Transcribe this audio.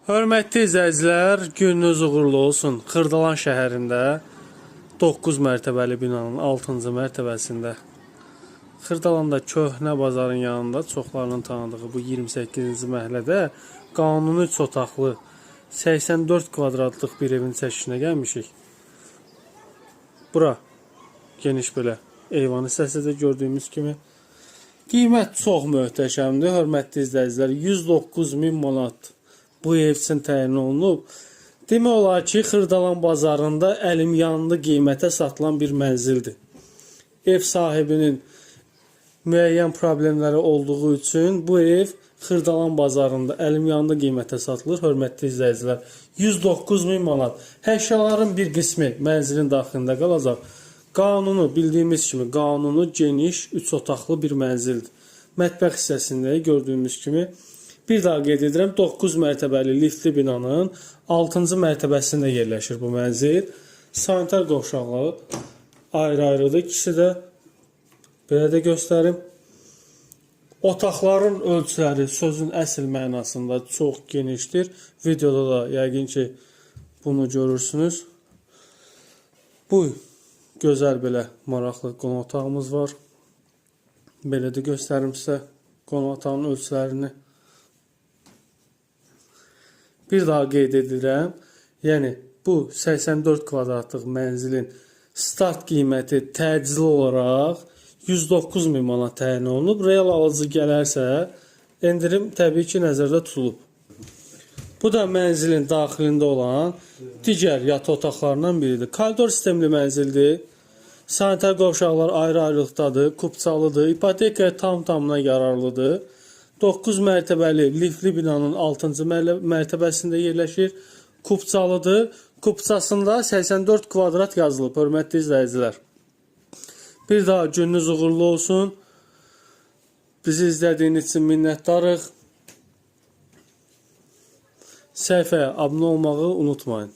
Hörmətli izləyicilər, gününüz uğurlu olsun. Xırdalan şəhərində 9 mərtəbəli binanın 6-cı mərtəbəsində Xırdalanda köhnə bazarın yanında çoxlarının tanıdığı bu 28-ci məhəllədə qanuni 3 otaqlı 84 kvadratlıq bir evin çəkişinə gəlmişik. Bura geniş belə eyvan hissəsidir gördüyümüz kimi. Qiymət çox möhtəşəmdir. Hörmətli izləyicilər, 109.000 manat bu ev üçün təyin olunub. Demək olar ki, Xırdalan bazarında əlim yanında qiymətə satılan bir mənzildir. Ev sahibinin müəyyən problemləri olduğu üçün bu ev Xırdalan bazarında əlim yanında qiymətə satılır. Hörmətli izləyicilər, 109.000 manat. Əşyaların bir qismi mənzilin daxilində qalacaq. Qanunu bildiyimiz kimi qanunu geniş 3 otaqlı bir mənzildir. Mətbəx hissəsində gördüyümüz kimi bir daha qeyd edirəm, 9 mərtəbəli liftli binanın 6-cı mərtəbəsində yerləşir bu mənzil. Sanitar qovşaqları ayrı-ayrıdır. İkisi də belə də göstərim. Otaqların ölçüləri sözün əsl mənasında çox genişdir. Videoda da yəqin ki bunu görürsünüz. Bu gözəl belə maraqlı qonaq otağımız var. Belə də göstərim sizə qonaq otağının ölçülərini. Bir daha qeyd edirəm, yəni bu 84 kvadratlıq mənzilin start qiyməti təcili olaraq 109.000 manat təyin olunub. Real alıcı gələrsə, endirim təbii ki nəzərdə tutulub. Bu da mənzilin daxilində olan digər yataq otaqlarından biridir. Koridor sistemli mənzildir. Sanitar qovşaqlar ayrı-ayrılıqdadır, kupçalıdır, ipoteka tam-tamına yararlıdır. 9 mərtəbəli liftli binanın 6-cı mərtəbəsində yerləşir. Kupçalıdır. Kupçasında 84 kvadrat yazılıb, hörmətli izləyicilər. Bir daha gününüz uğurlu olsun. Bizi izlədiyiniz üçün minnətdarıq. Səhifəyə abunə olmağı unutmayın.